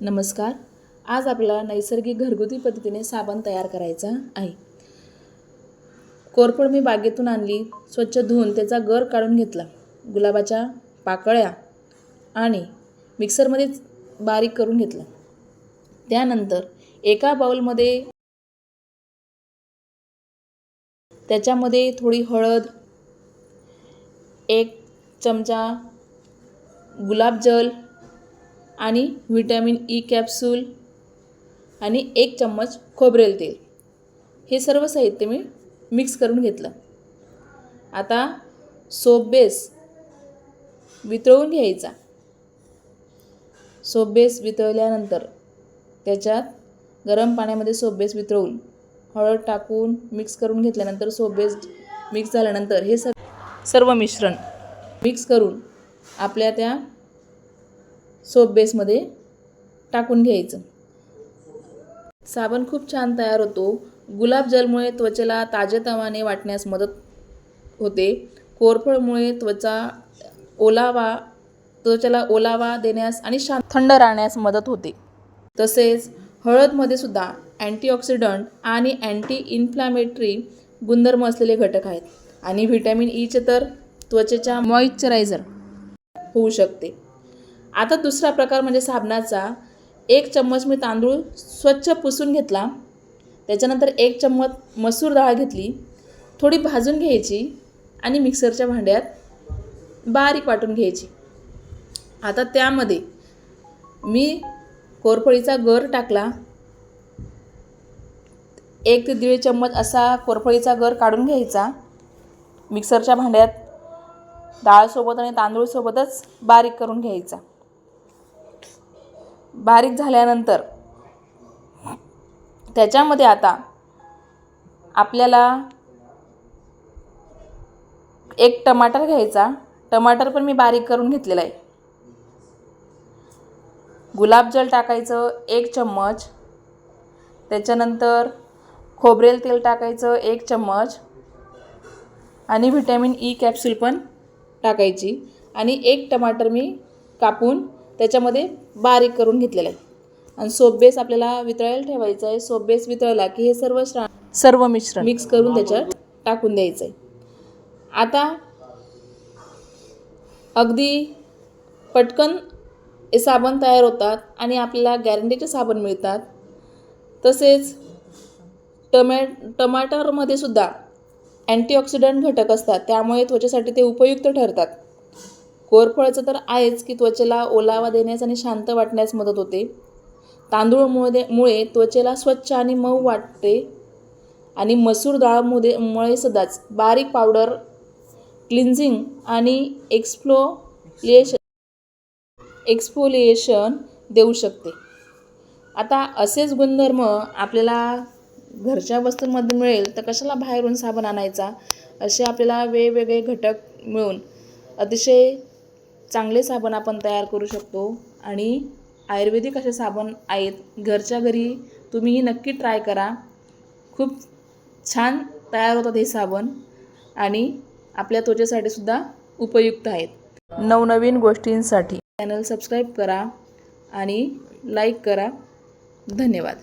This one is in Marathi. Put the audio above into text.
नमस्कार. आज आपल्याला नैसर्गिक घरगुती पद्धतीने साबण तयार करायचा आहे. कोरफड मी बागेतून आणली, स्वच्छ धुवून त्याचा गर काढून घेतला. गुलाबाच्या पाकळ्या आणि मिक्सरमध्ये बारीक करून घेतला. त्यानंतर एका बाउलमध्ये त्याच्यामध्ये थोडी हळद, 1 चमचा गुलाबजल आणि व्हिटॅमिन ई कॅप्सूल आणि 1 चम्मच खोबरेल तेल, हे सर्व साहित्य मी मिक्स करून घेतलं. आता सोप बेस वितळून घ्यायचा. सोप बेस वितळल्यानंतर त्याच्यात गरम पाण्यामध्ये सोप बेस वितळून हळद टाकून मिक्स करून घेतल्यानंतर सोप बेस मिक्स झाल्यानंतर हे सर्व मिश्रण मिक्स करून आपल्या त्या सोप बेसमध्ये टाकून घ्यायचं. साबण खूप छान तयार होतो. गुलाबजलमुळे त्वचेला ताजेतवाने वाटण्यास मदत होते. कोरफडमुळे त्वचेला ओलावा देण्यास आणि थंड राहण्यास मदत होते. तसेच हळदमध्ये सुद्धा अँटीऑक्सिडंट आणि अँटी इन्फ्लामेटरी गुणधर्म असलेले घटक आहेत आणि व्हिटॅमिन ईचे तर त्वचेचा मॉइश्चरायझर होऊ शकते. आता दुसरा प्रकार म्हणजे साबणाचा. 1 चम्मच मी तांदूळ स्वच्छ पुसून घेतला. त्याच्यानंतर 1 चम्मच मसूर डाळ घेतली, थोडी भाजून घ्यायची आणि मिक्सरच्या भांड्यात बारीक वाटून घ्यायची. आता त्यामध्ये मी कोरफडीचा गर टाकला. 1 ते 1.5 चम्मच असा कोरफडीचा गर काढून घ्यायचा. मिक्सरच्या भांड्यात डाळसोबत आणि तांदूळसोबतच बारीक करून घ्यायचा. बारीक झाल्यानंतर त्याच्यामध्ये आता आपल्याला 1 टमाटर घ्यायचा. टमाटर पण मी बारीक करून घेतलेला आहे. गुलाबजल टाकायचं 1 चम्मच. त्याच्यानंतर खोबरेल तेल टाकायचं 1 चम्मच आणि व्हिटॅमिन ई कॅप्सूल पण टाकायची आणि 1 टमाटर मी कापून त्याच्यामध्ये बारीक करून घेतलेलं आहे. आणि सोप बेस आपल्याला वितळायला ठेवायचं आहे. सोप बेस वितळला की हे सर्व मिश्रण मिक्स करून त्याच्यात टाकून द्यायचं आहे. आता अगदी पटकन हे साबण तयार होतात आणि आपल्याला गॅरंटीचे साबण मिळतात. तसेच टमाटरमध्ये सुद्धा अँटीऑक्सिडंट घटक असतात, त्यामुळे त्वचेसाठी ते उपयुक्त ठरतात. कोरफडचं तर आहेच की त्वचेला ओलावा देण्यास आणि शांत वाटण्यास मदत होते. तांदूळमुळे त्वचेला स्वच्छ आणि मऊ वाटते आणि मसूर डाळमुळे सुद्धाच बारीक पावडर क्लिन्झिंग आणि एक्सफोलिएशन देऊ शकते. आता असेच गुणधर्म आपल्याला घरच्या वस्तूंमध्ये मिळेल तर कशाला बाहेरून साबण आणायचा. असे आपल्याला वेगवेगळे घटक मिळून अतिशय चांगले साबण आपण तयार करू शकतो. आणि आयुर्वेदिक असे साबण आहेत. घरच्या घरी तुम्हीही नक्की ट्राय करा. खूप छान तयार होतात हे साबण आणि आपल्या त्वचेसाठी सुद्धा उपयुक्त आहेत. नवनवीन गोष्टींसाठी चॅनल सबस्क्राईब करा आणि लाईक करा. धन्यवाद.